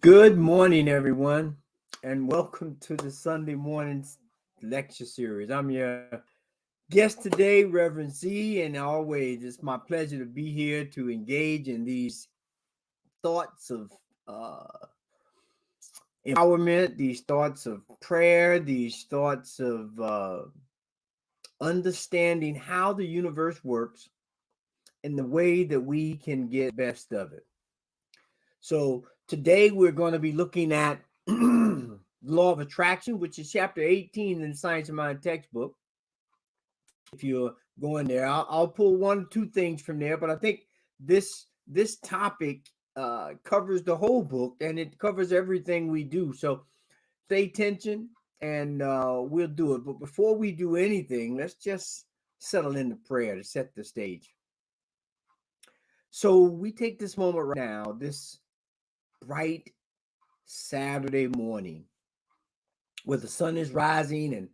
Good morning, everyone, and welcome to the Sunday morning lecture series. I'm your guest today, Reverend Z, and always it's my pleasure to be here to engage in these thoughts of empowerment, these thoughts of prayer, these thoughts of understanding how the universe works and the way that we can get best of it. So today we're going to be looking at law of attraction, which is chapter 18 in the Science of Mind textbook. If you're going there, I'll pull one or two things from there, but I think this topic covers the whole book and it covers everything we do. So stay attention and we'll do it. But before we do anything, let's just settle into prayer to set the stage. So we take this moment right now, this bright Saturday morning, where the sun is rising and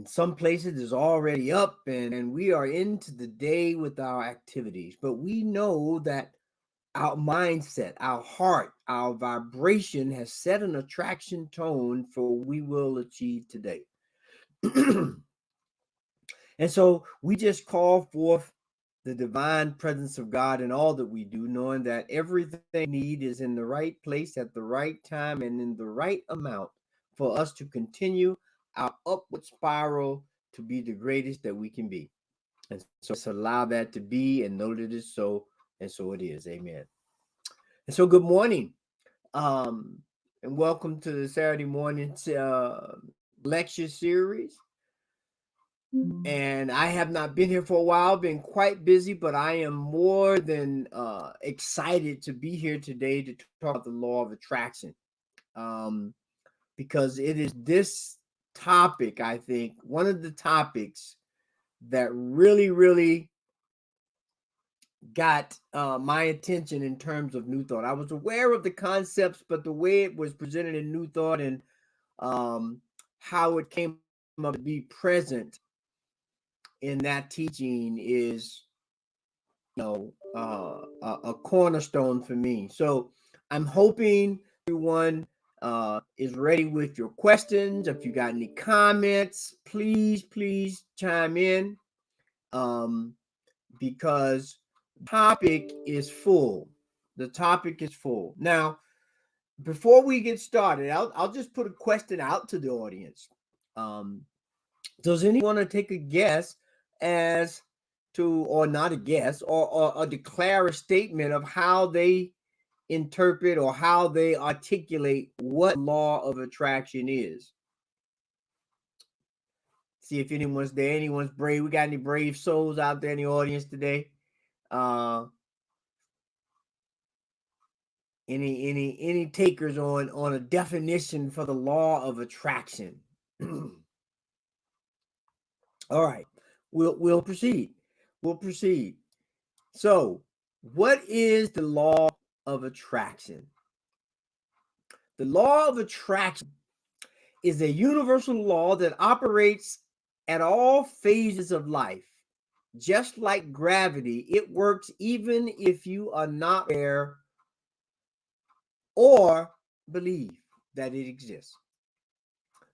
some places is already up and we are into the day with our activities. But we know that our mindset, our heart, our vibration has set an attraction tone for what we will achieve today. And so we just call forth the divine presence of God in all that we do, knowing that everything we need is in the right place at the right time and in the right amount for us to continue our upward spiral to be the greatest that we can be. And so let's allow that to be and know that it is so, and so it is. Amen. And so good morning. And welcome to the Saturday morning lecture series. And I have not been here for a while, been quite busy, but I am more than excited to be here today to talk about the law of attraction. Because it is this topic, I think, one of the topics that really got my attention in terms of New Thought. I was aware of the concepts, but the way it was presented in New Thought and how it came up to be present in that teaching is, a cornerstone for me. So I'm hoping everyone is ready with your questions. If you got any comments, please chime in, because the topic is full. The topic is full. Now, before we get started, I'll just put a question out to the audience. Does anyone want to take a guess as to, or not a guess, or declare a statement of how they interpret or how they articulate what law of attraction is? See if anyone's there. Anyone's brave. We got any brave souls out there in the audience today? Any takers on a definition for the law of attraction? All right, we'll proceed. We'll proceed. So, what is the law of attraction? The law of attraction is a universal law that operates at all phases of life. Just like gravity, it works even if you are not aware or believe that it exists.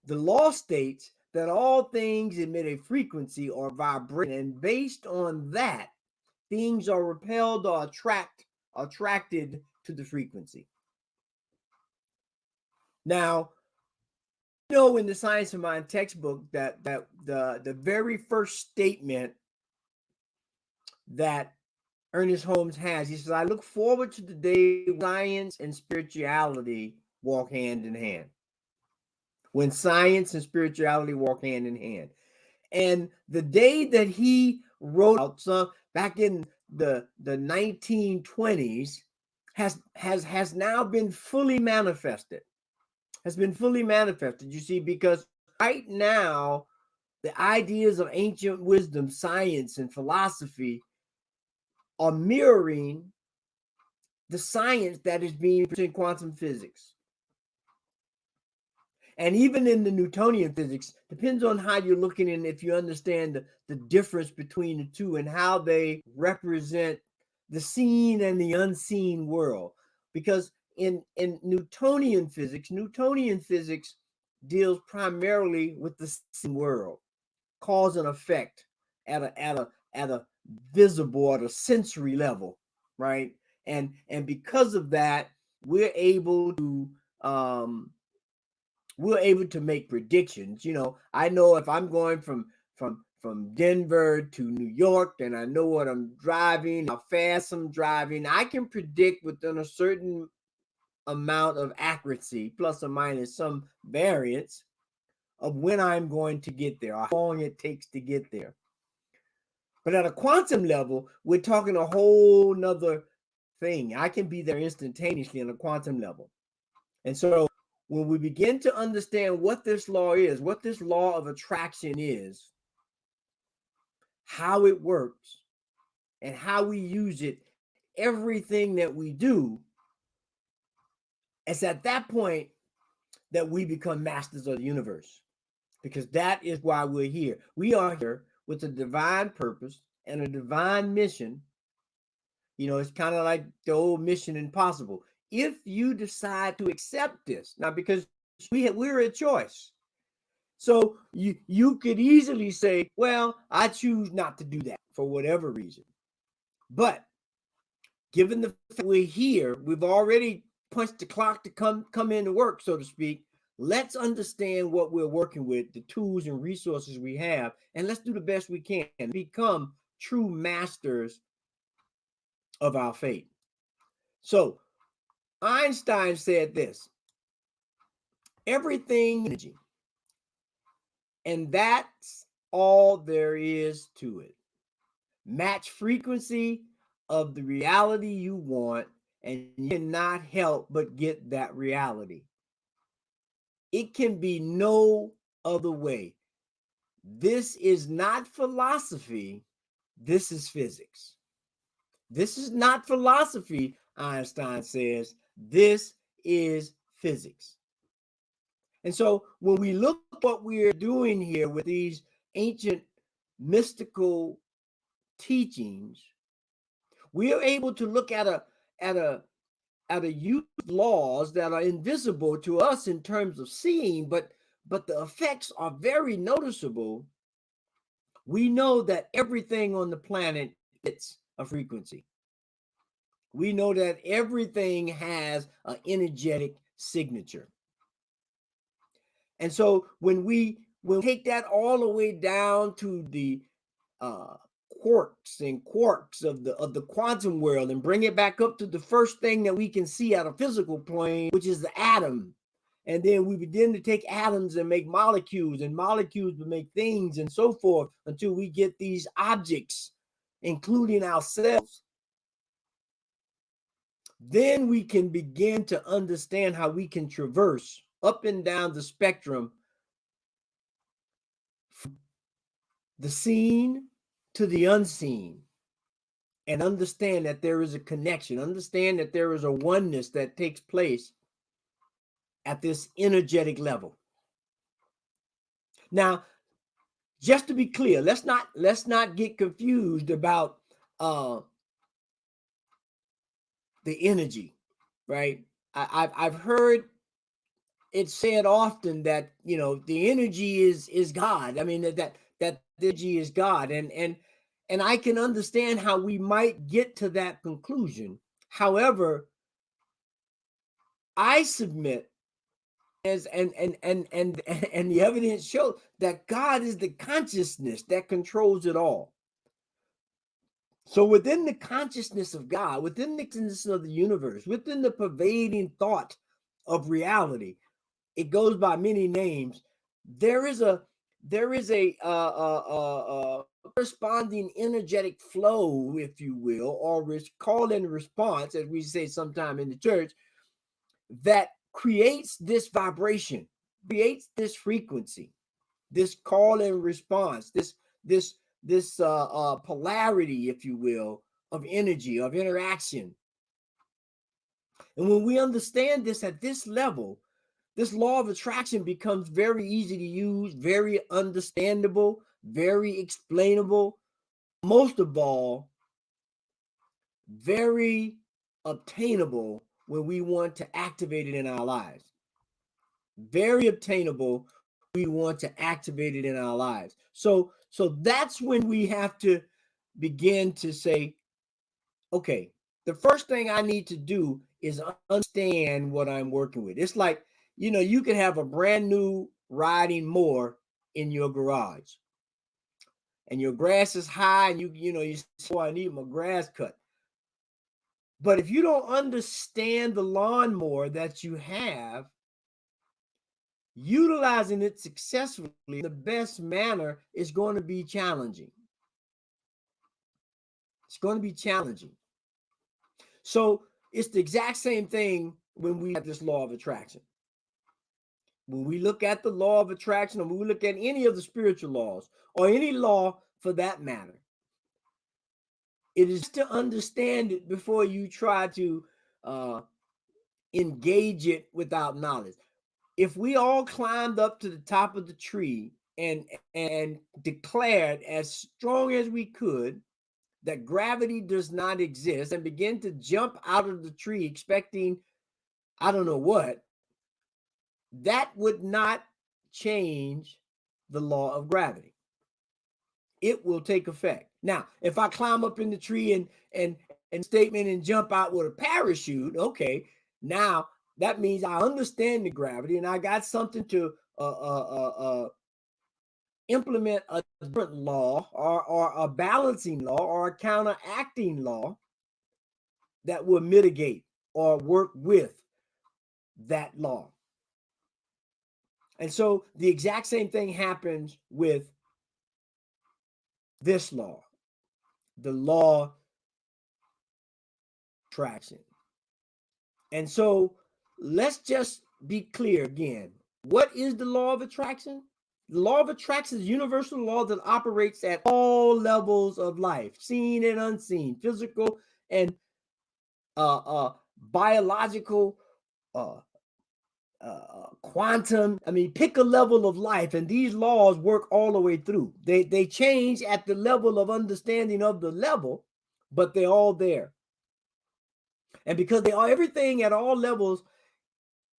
The law states that all things emit a frequency or vibration, and based on that, things are repelled or attracted to the frequency. Now, in the Science of Mind textbook that the very first statement that Ernest Holmes has, he says, "I look forward to the day when science and spirituality walk hand in hand." When science and spirituality walk hand in hand. And the day that he wrote out back in the 1920s has now been fully manifested. Has been fully manifested, you see, because right now the ideas of ancient wisdom, science, and philosophy are mirroring the science that is being presented in quantum physics. And even in the Newtonian physics, depends on how you're looking and if you understand the difference between the two and how they represent the seen and the unseen world. Because in Newtonian physics deals primarily with the seen world, cause and effect at a visible, at a sensory level, right? And because of that, we're able to um we're able to make predictions. I know if I'm going from Denver to New York, and I know what I'm driving, how fast I'm driving, I can predict within a certain amount of accuracy, plus or minus some variance, of when I'm going to get there, or how long it takes to get there. But at a quantum level, we're talking a whole nother thing. I can be there instantaneously on a quantum level. And so when we begin to understand what this law is, what this law of attraction is, how it works, and how we use it, everything that we do, it's at that point that we become masters of the universe. Because that is why we're here. We are here with a divine purpose and a divine mission. It's kind of like the old Mission Impossible. If you decide to accept this, now because we're a choice. So you could easily say, well, I choose not to do that for whatever reason. But given the fact we're here, we've already punched the clock to come into work, so to speak. Let's understand what we're working with, the tools and resources we have, and let's do the best we can and become true masters of our fate. So Einstein said this: everything energy, and that's all there is to it. Match frequency of the reality you want, and you cannot help but get that reality. It can be no other way. This is not philosophy. This is physics. This is not philosophy, Einstein says. This is physics. And so when we look at what we're doing here with these ancient mystical teachings, we are able to look at a use of laws that are invisible to us in terms of seeing, but the effects are very noticeable. We know that everything on the planet emits a frequency. We know that everything has an energetic signature. And so when we take that all the way down to the quarks of the quantum world and bring it back up to the first thing that we can see at a physical plane, which is the atom. And then we begin to take atoms and make molecules, and molecules will make things, and so forth, until we get these objects, including ourselves. Then we can begin to understand how we can traverse up and down the spectrum, from the seen to the unseen, and understand that there is a connection, understand that there is a oneness that takes place at this energetic level. Now, just to be clear, let's not get confused about the energy, right? I've heard it said often that the energy is God. I mean that energy is God, and I can understand how we might get to that conclusion. However, I submit and the evidence shows that God is the consciousness that controls it all. So within the consciousness of God, within the consciousness of the universe, within the pervading thought of reality, it goes by many names. There is a corresponding energetic flow, if you will, or call and response, as we say sometime in the church, that creates this vibration, creates this frequency, this call and response, this polarity, if you will, of energy, of interaction. And when we understand this at this level, this law of attraction becomes very easy to use, very understandable, very explainable, most of all, very obtainable when we want to activate it in our lives. Very obtainable. We want to activate it in our lives. So that's when we have to begin to say, okay, the first thing I need to do is understand what I'm working with. It's like, you could have a brand new riding mower in your garage, and your grass is high, and you say, oh, I need my grass cut. But if you don't understand the lawnmower that you have, utilizing it successfully in the best manner is going to be challenging. It's going to be challenging. So it's the exact same thing when we have this law of attraction. When we look at the law of attraction, or when we look at any of the spiritual laws, or any law for that matter, it is to understand it before you try to engage it without knowledge. If we all climbed up to the top of the tree and declared as strong as we could that gravity does not exist, and begin to jump out of the tree expecting I don't know what, that would not change the law of gravity. It will take effect. Now, if I climb up in the tree and statement and jump out with a parachute, okay, now that means I understand the gravity, and I got something to implement a different law, or a balancing law, or a counteracting law that will mitigate or work with that law. And so the exact same thing happens with this law, the law of attraction. And so let's just be clear again. What is the law of attraction? The law of attraction is a universal law that operates at all levels of life, seen and unseen, physical and biological, quantum. I mean, pick a level of life, and these laws work all the way through. They change at the level of understanding of the level, but they're all there. And because they are, everything at all levels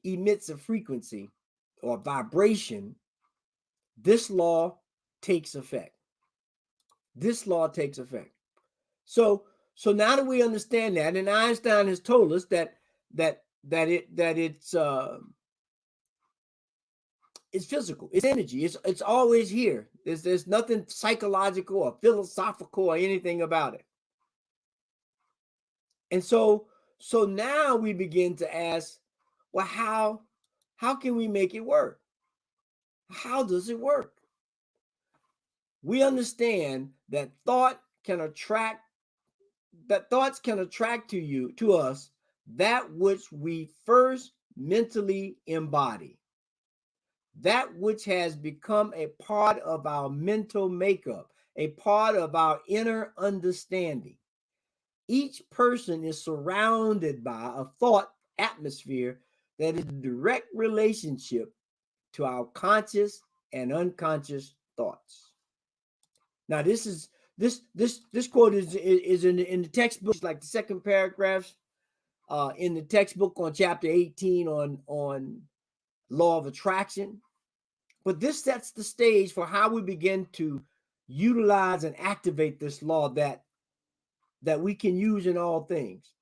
emits a frequency or vibration, this law takes effect. This law takes effect. So now that we understand that, and Einstein has told us that it's physical, it's energy, it's always here. There's nothing psychological or philosophical or anything about it. And so now we begin to ask, well, how can we make it work? How does it work? We understand that thoughts can attract to us that which we first mentally embody, that which has become a part of our mental makeup, a part of our inner understanding. Each person is surrounded by a thought atmosphere that is a direct relationship to our conscious and unconscious thoughts. Now, this quote is in the textbook, like the second paragraph in the textbook on chapter 18 on law of attraction. But this sets the stage for how we begin to utilize and activate this law that we can use in all things.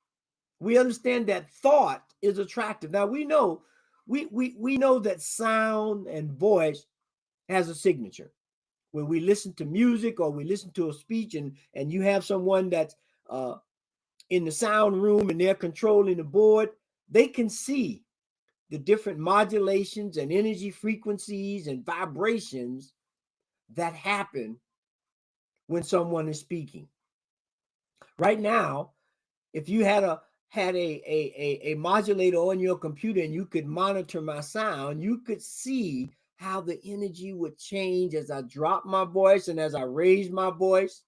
We understand that thought is attractive. Now we know that sound and voice has a signature. When we listen to music or we listen to a speech, and you have someone that's in the sound room and they're controlling the board, they can see the different modulations and energy frequencies and vibrations that happen when someone is speaking. Right now, if you had a modulator on your computer and you could monitor my sound, you could see how the energy would change as I drop my voice and as I raise my voice.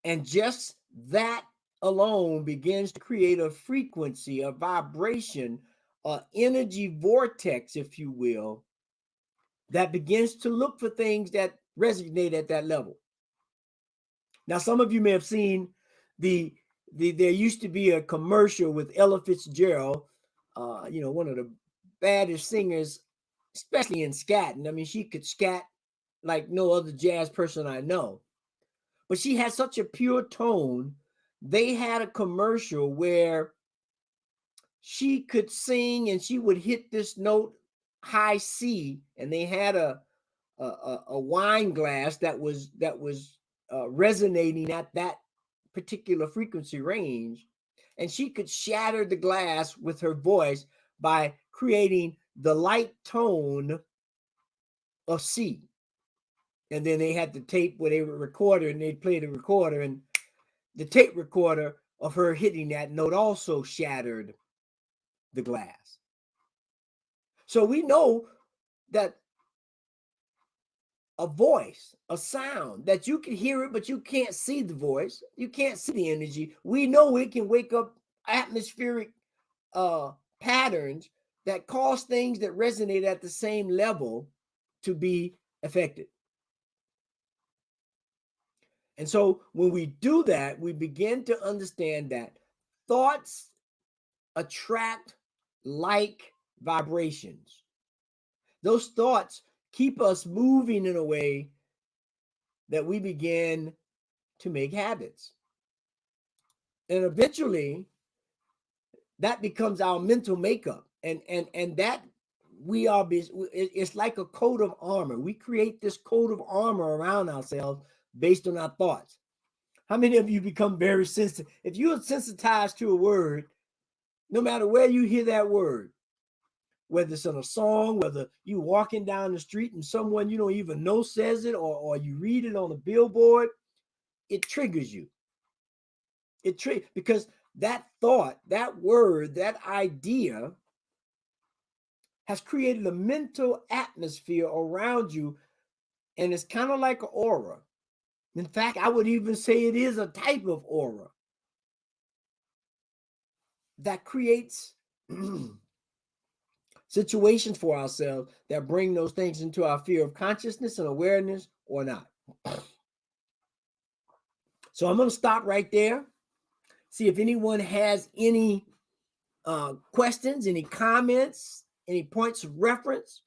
And just that alone begins to create a frequency, a vibration, an energy vortex, if you will, that begins to look for things that resonate at that level. Now, some of you may have seen the there used to be a commercial with Ella Fitzgerald, one of the baddest singers, especially in scatting. I mean, she could scat like no other jazz person I know. But she had such a pure tone. They had a commercial where she could sing and she would hit this note high C, and they had a wine glass that was resonating at that particular frequency range, and she could shatter the glass with her voice by creating the light tone of C. And then they had the tape where they would record her, and they'd play the recorder, and the tape recorder of her hitting that note also shattered the glass. So we know that a voice, a sound, that you can hear it, but you can't see the voice, you can't see the energy. We know it can wake up atmospheric patterns that cause things that resonate at the same level to be affected. And so when we do that, we begin to understand that thoughts attract like vibrations. Those thoughts keep us moving in a way that we begin to make habits. And eventually that becomes our mental makeup. And that it's like a coat of armor. We create this coat of armor around ourselves based on our thoughts. How many of you become very sensitive? If you are sensitized to a word, no matter where you hear that word, whether it's in a song, whether you walking down the street and someone you don't even know says it, or you read it on a billboard, it triggers you. Because that thought, that word, that idea has created a mental atmosphere around you, and it's kind of like an aura. In fact, I would even say it is a type of aura that creates situations for ourselves that bring those things into our sphere of consciousness and awareness or not. So I'm going to stop right there. See if anyone has any questions, any comments, any points of reference.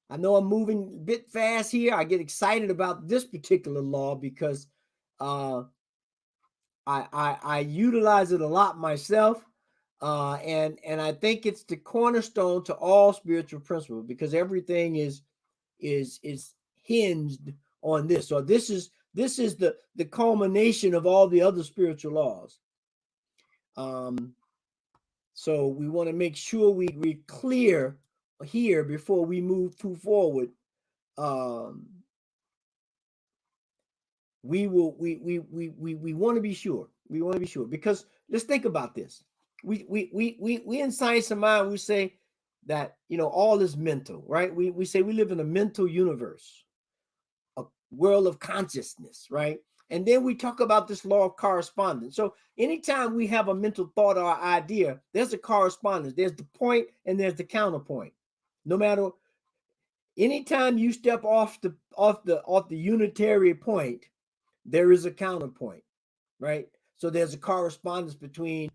I know I'm moving a bit fast here. I get excited about this particular law because I utilize it a lot myself. And I think it's the cornerstone to all spiritual principles, because everything is hinged on this. So this is the culmination of all the other spiritual laws. So we want to make sure we're clear here before we move forward. We want to be sure. We want to be sure, because let's think about this. We in Science of Mind, we say that all is mental, right? We say we live in a mental universe, a world of consciousness, right? And then we talk about this law of correspondence. So anytime we have a mental thought or idea, there's a correspondence. There's the point and there's the counterpoint. No matter, anytime you step off the unitary point, there is a counterpoint, right? So there's a correspondence between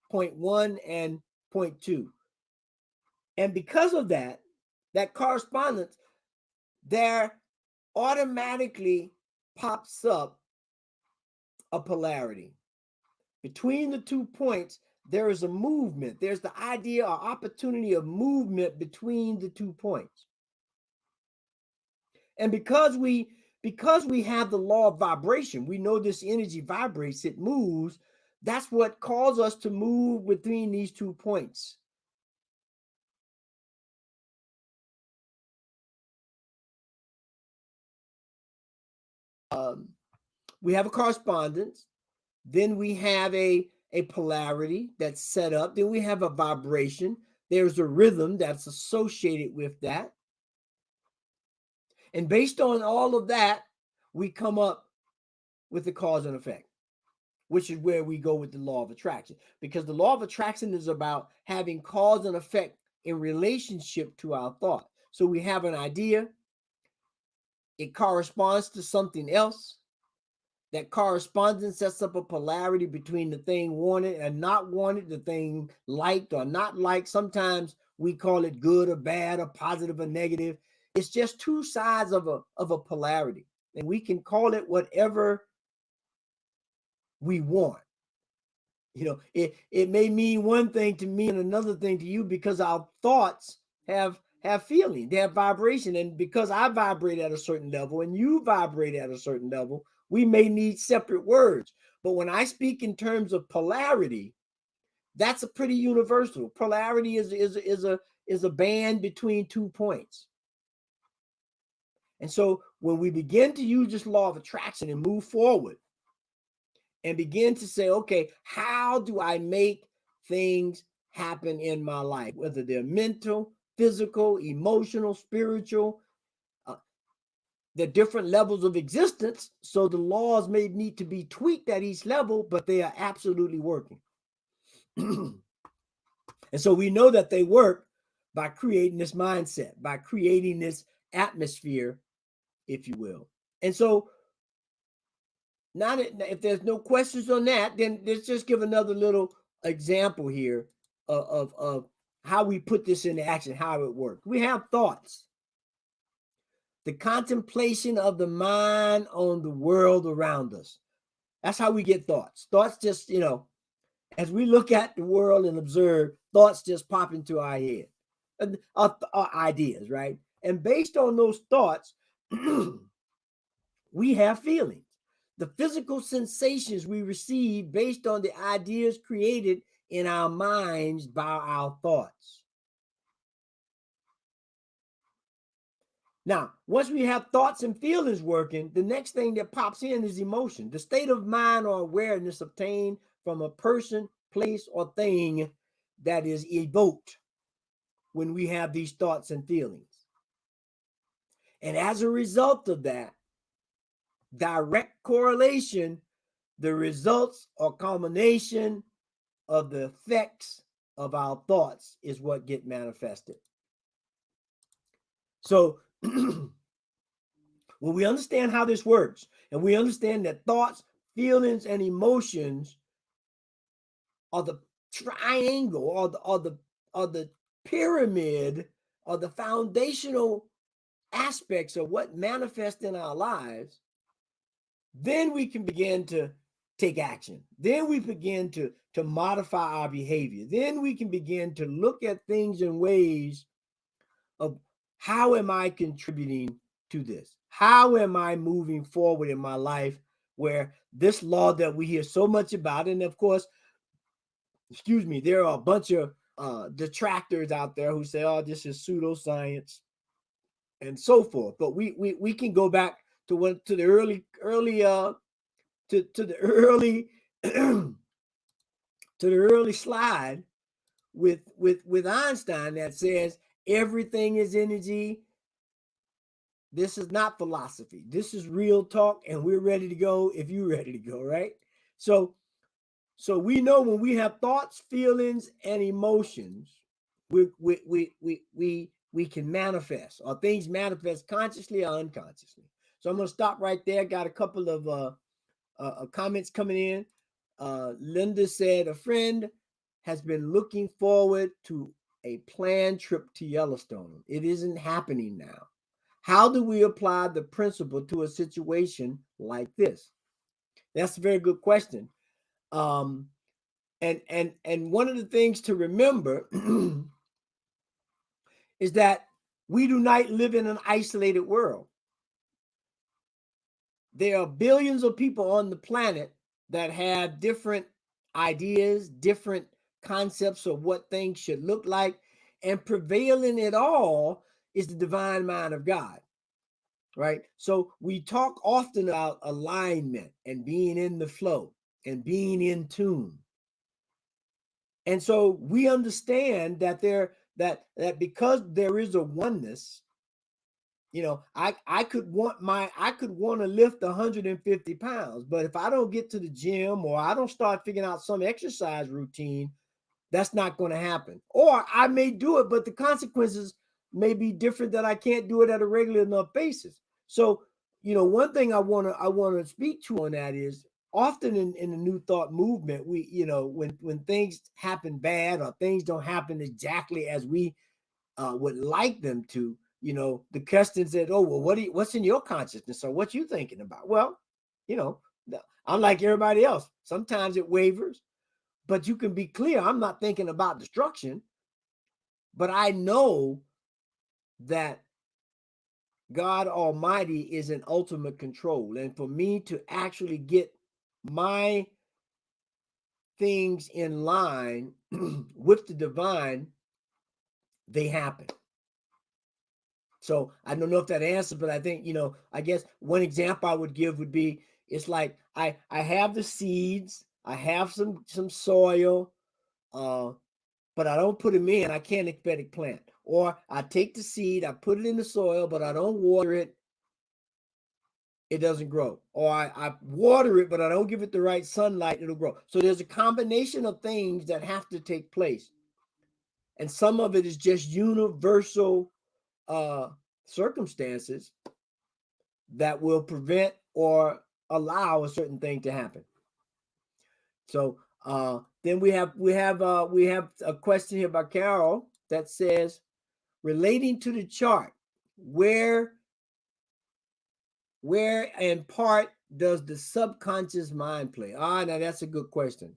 point 1 and point 2. And because of that correspondence, there automatically pops up a polarity. Between the 2 points, there is a movement. There's the idea or opportunity of movement between the 2 points. And because we have the law of vibration, we know this energy vibrates, it moves. That's what causes us to move between these 2 points. We have a correspondence, then we have a polarity that's set up, then we have a vibration, there's a rhythm that's associated with that. And based on all of that, we come up with the cause and effect, which is where we go with the law of attraction, because the law of attraction is about having cause and effect in relationship to our thought. So we have an idea, it corresponds to something else, That correspondence sets up a polarity between the thing wanted and not wanted, the thing liked or not liked. Sometimes we call it good or bad or positive or negative. It's just two sides of a polarity. And we can call it whatever we want. It may mean one thing to me and another thing to you because our thoughts have feeling, they have vibration. And because I vibrate at a certain level and you vibrate at a certain level, we may need separate words. But when I speak in terms of polarity, that's a pretty universal. Polarity is a band between 2 points. And so when we begin to use this law of attraction and move forward and begin to say, okay, how do I make things happen in my life, whether they're mental, physical, emotional, spiritual, the different levels of existence. So the laws may need to be tweaked at each level, but they are absolutely working. And so we know that they work by creating this mindset, by creating this atmosphere, if you will. And so now that if there's no questions on that, then let's just give another little example here of how we put this into action, how it works. We have thoughts. The contemplation of the mind on the world around us. That's how we get thoughts. Thoughts just, as we look at the world and observe, thoughts just pop into our head, our ideas, right? And based on those thoughts, we have feelings. The physical sensations we receive based on the ideas created in our minds by our thoughts. Now, once we have thoughts and feelings working, the next thing that pops in is emotion. The state of mind or awareness obtained from a person, place, or thing that is evoked when we have these thoughts and feelings. And as a result of that, direct correlation, the results or culmination of the effects of our thoughts is what get manifested. So when we understand how this works, and we understand that thoughts, feelings, and emotions are the triangle or the pyramid or the foundational aspects of what manifests in our lives, then we can begin to take action. Then we begin to modify our behavior. Then we can begin to look at things in ways of how am I contributing to this? How am I moving forward in my life where this law that we hear so much about, and of course, there are a bunch of detractors out there who say, oh, this is pseudoscience and so forth. But we can go back to the early to the early slide with Einstein that says everything is energy. This is not philosophy. This is real talk, and we're ready to go if you're ready to go, right? So we know when we have thoughts, feelings, and emotions, we can manifest, or things manifest consciously or unconsciously. So I'm going to stop right there. Got a couple of comments coming in. Linda said a friend has been looking forward to a planned trip to Yellowstone. It isn't happening now. How do we apply the principle to a situation like this? That's a very good question. And one of the things to remember is that we do not live in an isolated world. There are billions of people on the planet that have different ideas, different concepts of what things should look like, and prevailing it all is the divine mind of God, right? So we talk often about alignment and being in the flow and being in tune. And so we understand that that because there is a oneness, I could want to lift 150 pounds, but if I don't get to the gym or I don't start figuring out some exercise routine, that's not going to happen. Or I may do it, but the consequences may be different, that I can't do it at a regular enough basis. So one thing I wanna speak to on that is often in the New Thought movement, we, when things happen bad or things don't happen exactly as we would like them to, the question said, "Oh, well, what's in your consciousness, or what you thinking about?" Well, you know, I'm like everybody else. Sometimes it wavers, but you can be clear. I'm not thinking about destruction, but I know that God Almighty is in ultimate control. And for me to actually get my things in line with the divine, they happen. So I don't know if that answers, but I think, I guess one example I would give would be, it's like I have the seeds, I have some soil, but I don't put them in. I can't expect a plant. Or I take the seed, I put it in the soil, but I don't water it. It doesn't grow. Or I water it, but I don't give it the right sunlight, it'll grow. So there's a combination of things that have to take place. And some of it is just universal circumstances that will prevent or allow a certain thing to happen. So then we have a question here by Carol that says, relating to the chart, where in part does the subconscious mind play? Now that's a good question.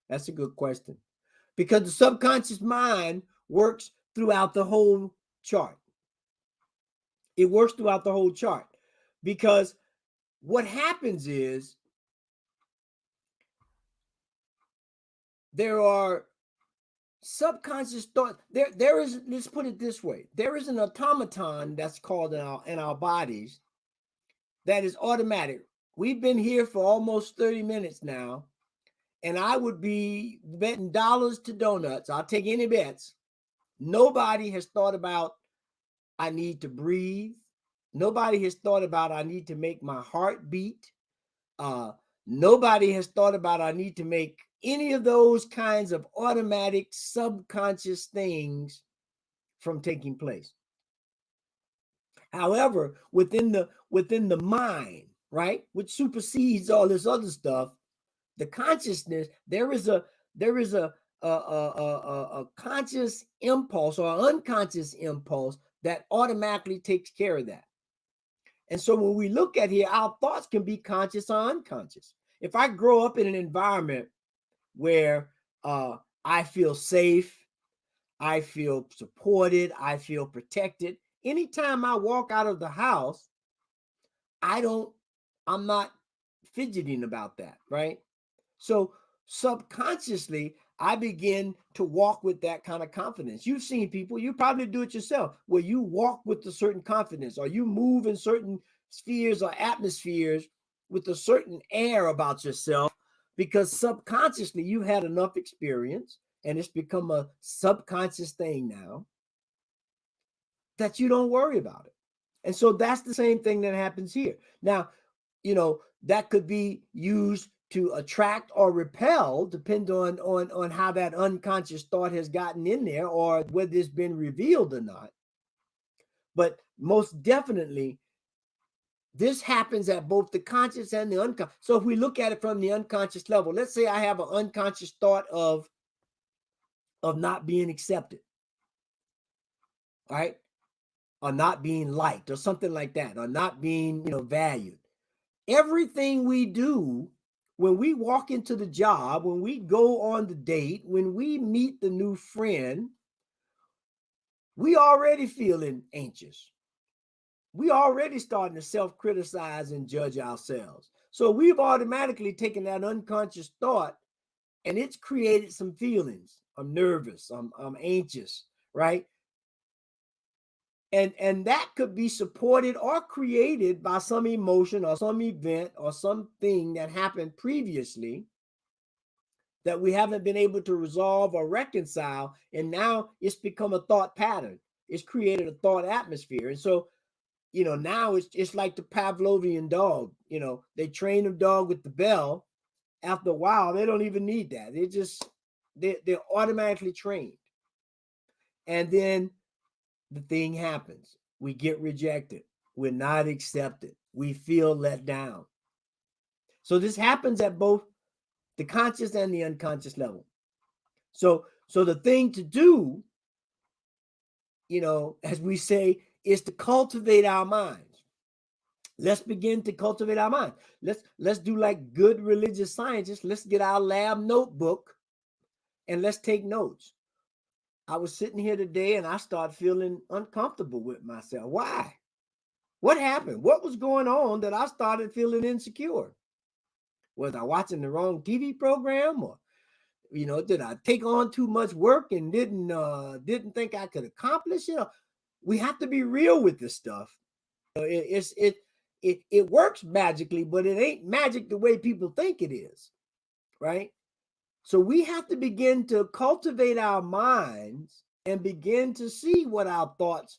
That's a good question. Because the subconscious mind works throughout the whole chart. It works throughout the whole chart. Because what happens is there are subconscious thoughts. There is, let's put it this way. There is an automaton that's called in our bodies that is automatic. We've been here for almost 30 minutes now, and I would be betting dollars to donuts. I'll take any bets. Nobody has thought about, I need to breathe. Nobody has thought about, I need to make my heart beat. Nobody has thought about, I need to make any of those kinds of automatic subconscious things from taking place. However, within the mind, right, which supersedes all this other stuff, the consciousness, there is a conscious impulse or unconscious impulse that automatically takes care of that. And so when we look at here, our thoughts can be conscious or unconscious. If I grow up in an environment where I feel safe, I feel supported, I feel protected, anytime I walk out of the house, I'm not fidgeting about that, right? So subconsciously, I begin to walk with that kind of confidence. You've seen people, you probably do it yourself, where you walk with a certain confidence, or you move in certain spheres or atmospheres with a certain air about yourself, because subconsciously you've had enough experience and it's become a subconscious thing now that you don't worry about it. And so that's the same thing that happens here. Now, that could be used to attract or repel, depending on how that unconscious thought has gotten in there or whether it's been revealed or not. But most definitely, this happens at both the conscious and the unconscious. So if we look at it from the unconscious level, let's say I have an unconscious thought of not being accepted, right? Or not being liked or something like that, or not being, valued. Everything we do, when we walk into the job, when we go on the date, when we meet the new friend, we already feeling anxious. We already starting to self-criticize and judge ourselves. So we've automatically taken that unconscious thought and it's created some feelings. I'm nervous, I'm anxious, right? And that could be supported or created by some emotion or some event or something that happened previously that we haven't been able to resolve or reconcile. And now it's become a thought pattern. It's created a thought atmosphere. And so, now it's like the Pavlovian dog. They train the dog with the bell. After a while, they don't even need that. They're automatically trained. And then the thing happens. We get rejected. we're not accepted. We feel let down. So this happens at both the conscious and the unconscious level. So the thing to do, as we say, is to cultivate our minds. Let's begin to cultivate our minds. Let's do like good religious scientists. Let's get our lab notebook and let's take notes. I was sitting here today and I started feeling uncomfortable with myself. Why? What happened? What was going on that I started feeling insecure? Was I watching the wrong TV program, or did I take on too much work and didn't think I could accomplish it? We have to be real with this stuff. It works magically, but it ain't magic the way people think it is, right? So we have to begin to cultivate our minds and begin to see what our thoughts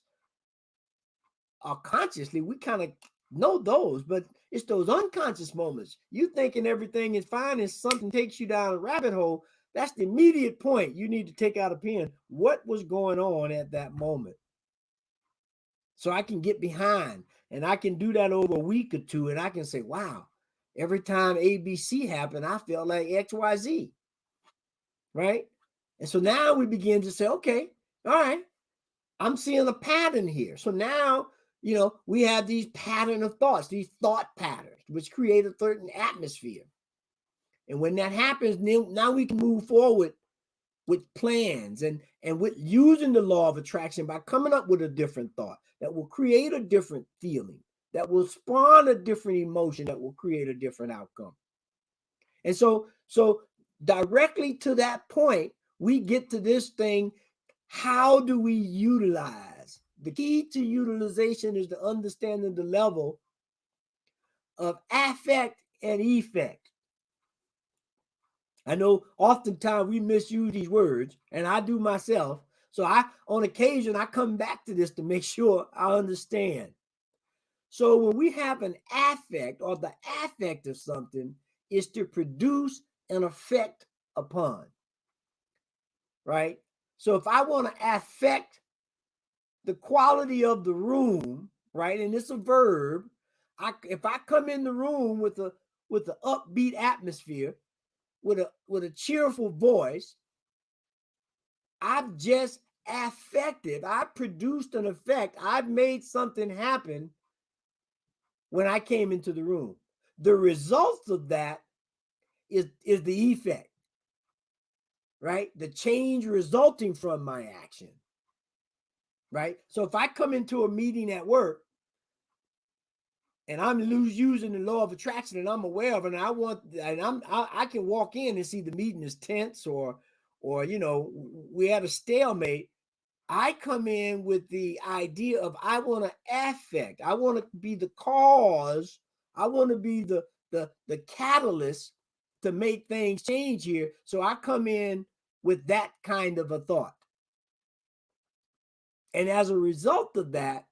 are consciously. We kind of know those, but it's those unconscious moments. You thinking everything is fine and something takes you down a rabbit hole. That's the immediate point. You need to take out a pen. What was going on at that moment? So I can get behind, and I can do that over a week or two, and I can say, wow, every time ABC happened, I felt like XYZ, right? And so now we begin to say, okay, all right, I'm seeing a pattern here. So now, we have these pattern of thoughts, these thought patterns, which create a certain atmosphere. And when that happens, now we can move forward with plans and with using the law of attraction by coming up with a different thought that will create a different feeling, that will spawn a different emotion, that will create a different outcome. And so directly to that point, we get to this thing. How do we utilize? The key to utilization is to understanding the level of affect and effect. I know oftentimes we misuse these words, and I do myself. So on occasion, I come back to this to make sure I understand. So when we have an affect, or the affect of something is to produce an effect upon, right? So if I want to affect the quality of the room, right, and it's a verb, if I come in the room with an upbeat atmosphere, with a cheerful voice, I've just affected. I produced an effect. I've made something happen when I came into the room. The result of that is the effect, right? The change resulting from my action, right? So if I come into a meeting at work and I'm using the law of attraction and I'm aware of it, and I can walk in and see the meeting is tense, or we had a stalemate. I come in with the idea of I want to affect. I want to be the cause. I want to be the catalyst to make things change here. So I come in with that kind of a thought. And as a result of that,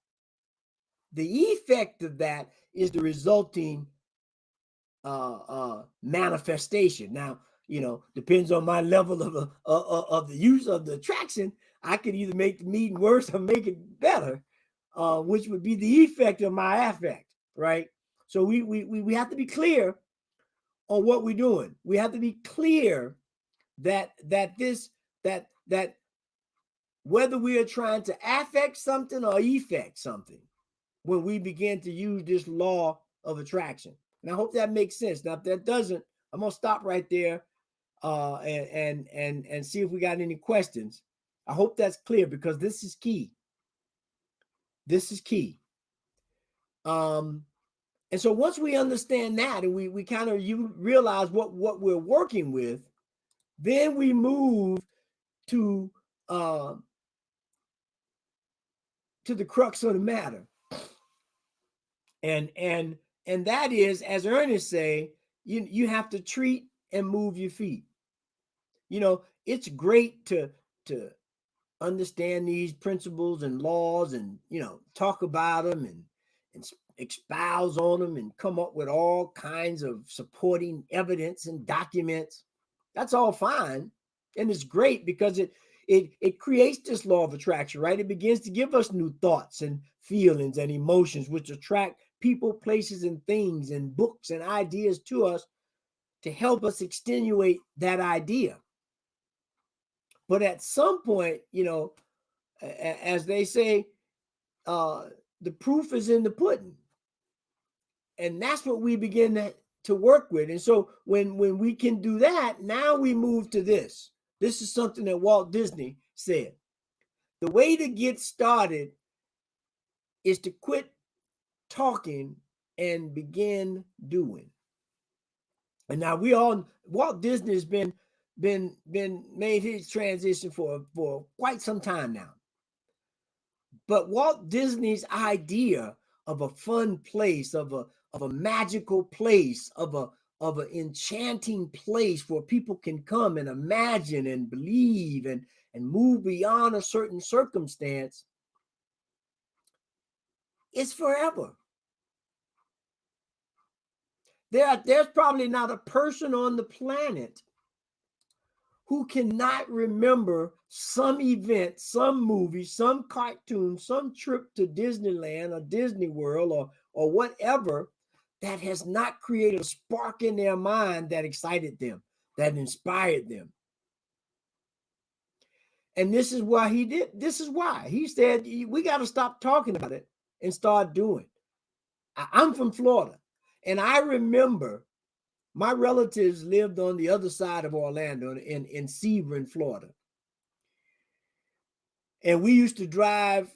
the effect of that is the resulting manifestation. Now, depends on my level of the use of the attraction. I could either make the meeting worse or make it better, which would be the effect of my affect, right? So we have to be clear on what we're doing. We have to be clear that whether we are trying to affect something or effect something, when we begin to use this law of attraction. And I hope that makes sense. Now, if that doesn't, I'm gonna stop right there and see if we got any questions. I hope that's clear, because this is key. This is key. And so once we understand that, and we kind of realize what we're working with, then we move to the crux of the matter. And that is, as Ernest say, you have to treat and move your feet. It's great to understand these principles and laws, and talk about them and espouse on them and come up with all kinds of supporting evidence and documents. That's all fine, and it's great because it creates this law of attraction, right? It begins to give us new thoughts and feelings and emotions, which attract people, places, and things, and books and ideas to us to help us extenuate that idea. But at some point, as they say, the proof is in the pudding. And that's what we begin to work with. And so when we can do that, now we move to this. This is something that Walt Disney said. The way to get started is to quit talking and begin doing. And now Walt Disney has been made his transition for quite some time now. But Walt Disney's idea of a fun place, of a magical place, of an enchanting place where people can come and imagine and believe and move beyond a certain circumstance, it's forever. There's probably not a person on the planet who cannot remember some event, some movie, some cartoon, some trip to Disneyland or Disney World or whatever that has not created a spark in their mind that excited them, that inspired them. And this is why he did. This is why he said, we got to stop talking about it and start doing. I'm from Florida, and I remember my relatives lived on the other side of Orlando in Sebring, Florida. And we used to drive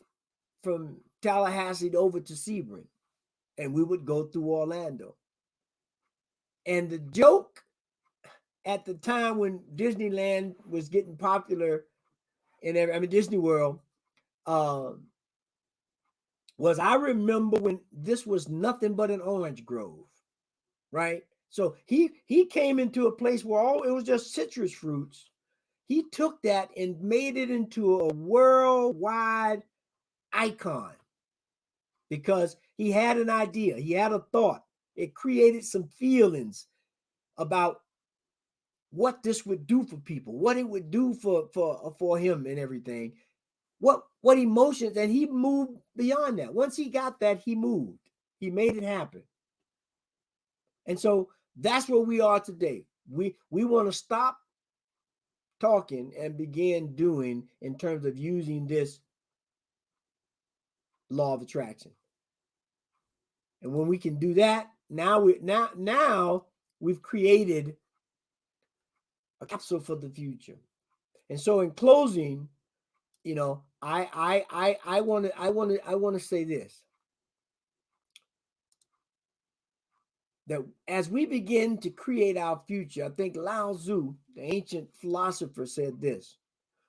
from Tallahassee over to Sebring, and we would go through Orlando. And the joke at the time when Disneyland was getting popular Disney World, was I remember when this was nothing but an orange grove, right? So he came into a place where it was just citrus fruits. He took that and made it into a worldwide icon because he had an idea. He had a thought. It created some feelings about what this would do for people, what it would do for him and everything. What emotions, and he moved beyond that. Once he got that, he moved. He made it happen. And so that's where we are today. We want to stop talking and begin doing in terms of using this law of attraction. And when we can do that, now we've created a capsule for the future. And so in closing, I want to say this, that as we begin to create our future, I think Lao Tzu, the ancient philosopher, said this: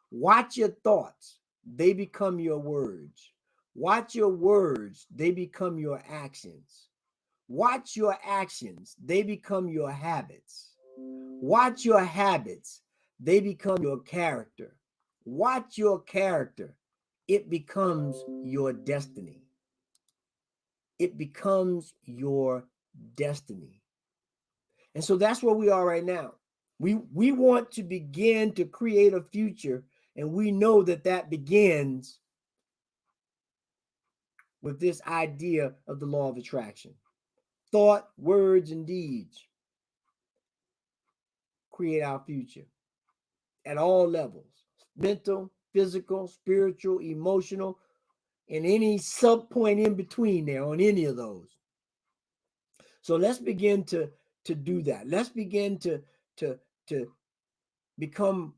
watch your thoughts, they become your words. Watch your words, they become your actions. Watch your actions, they become your habits. Watch your habits, they become your character. Watch your character, it becomes your destiny. It becomes your destiny. And so that's where we are right now. We want to begin to create a future, and we know that begins with this idea of the law of attraction. Thought, words, and deeds create our future at all levels: mental, physical, spiritual, emotional, and any sub point in between there on any of those. So let's begin to do that. Let's begin to become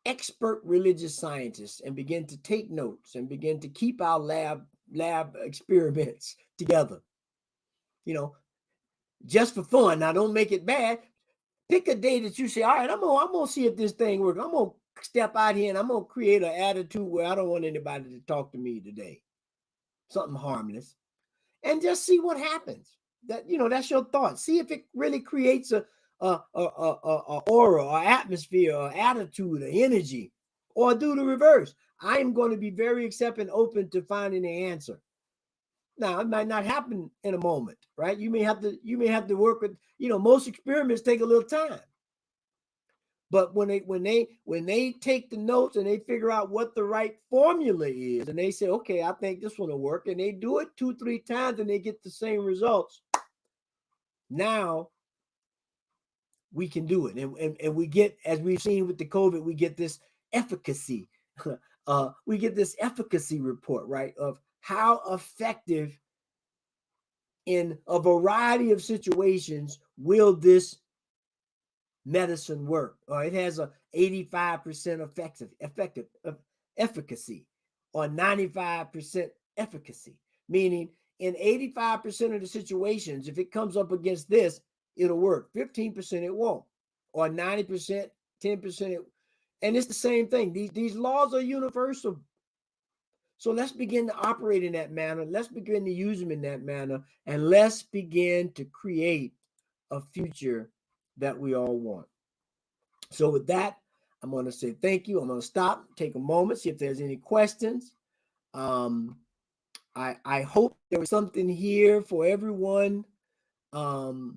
expert religious scientists and begin to take notes and begin to keep our lab experiments together. Just for fun. Now, don't make it bad. Pick a day that you say, all right, I'm gonna see if this thing works. I'm gonna step out here and I'm gonna create an attitude where I don't want anybody to talk to me today. Something harmless. And just see what happens. That's your thought. See if it really creates a aura, or atmosphere, or attitude, or energy, or do the reverse. I am going to be very accepting, open to finding the answer. Now, it might not happen in a moment, right? You may have to work with, most experiments take a little time. But when they take the notes and they figure out what the right formula is, and they say, okay, I think this one will work, and they do it 2-3 times and they get the same results, now we can do it. And we get, as we've seen with the COVID, we get this efficacy. We get this efficacy report, right, of how effective in a variety of situations will this medicine work. Or it has a 85% efficacy or 95% efficacy, meaning in 85% of the situations, if it comes up against this, it'll work. 15% it won't, or 90%, 10% it. And it's the same thing. These laws are universal. So let's begin to operate in that manner. Let's begin to use them in that manner, and let's begin to create a future that we all want. So with that, I'm going to say thank you. I'm going to stop, take a moment, see if there's any questions. I hope there was something here for everyone, you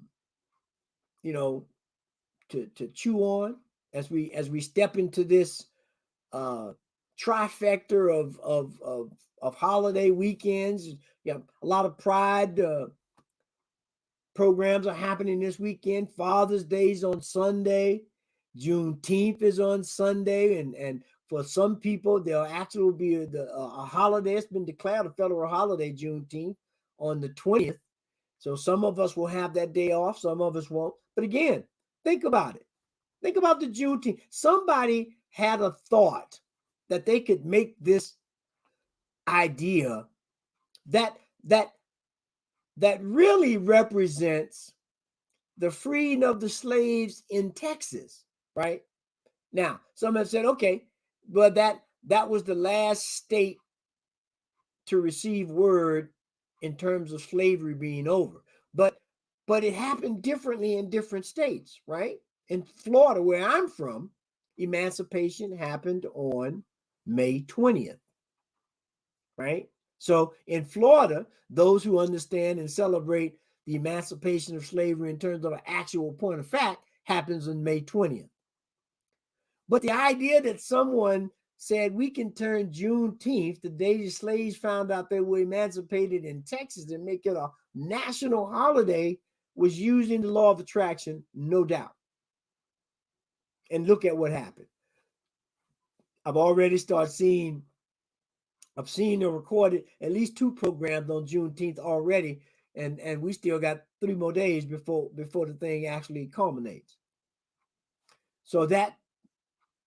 know, to chew on as we step into this trifecta of holiday weekends. Yeah, a lot of Pride programs are happening this weekend. Father's Day is on Sunday. Juneteenth is on Sunday, and for some people, there'll actually be a holiday. It's been declared a federal holiday, Juneteenth, on the 20th. So some of us will have that day off, some of us won't. But again, think about it. Think about the Juneteenth. Somebody had a thought that they could make this idea that really represents the freeing of the slaves in Texas, right? Now, some have said, okay, but that was the last state to receive word in terms of slavery being over. But it happened differently in different states, right? In Florida, where I'm from, emancipation happened on May 20th, right? So in Florida, those who understand and celebrate the emancipation of slavery in terms of an actual point of fact happens on May 20th. But the idea that someone said we can turn Juneteenth, the day the slaves found out they were emancipated in Texas, and make it a national holiday, was using the law of attraction, no doubt. And look at what happened. I've seen or recorded at least 2 programs on Juneteenth already, and we still got 3 more days before the thing actually culminates. So that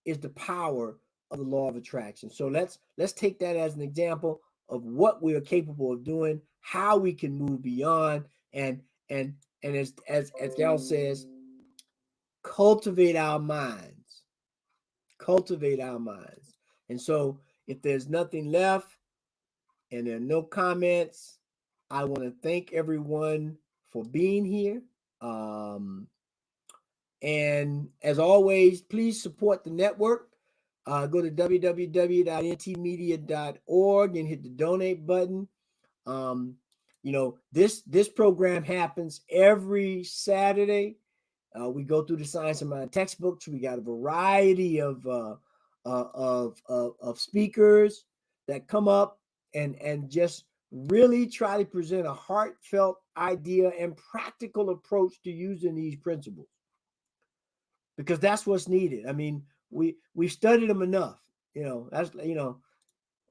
is the power of the law of attraction. So let's take that as an example of what we are capable of doing, how we can move beyond, and as Gal says, cultivate our minds. Cultivate our minds. And so if there's nothing left and there are no comments, I want to thank everyone for being here. And as always, please support the network. Go to www.ntmedia.org and hit the donate button. This program happens every Saturday. We go through the Science of Mind textbooks. We got a variety of speakers that come up and just really try to present a heartfelt idea and practical approach to using these principles, because that's what's needed. I mean, we've studied them enough.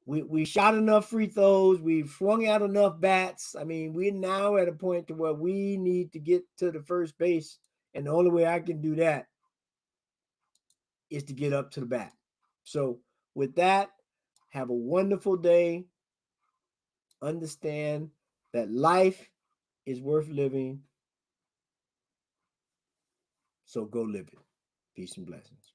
We shot enough free throws. We've swung out enough bats. I mean, we're now at a point to where we need to get to the first base, and the only way I can do that is to get up to the bat. So with that, have a wonderful day. Understand that life is worth living. So go live it. Peace and blessings.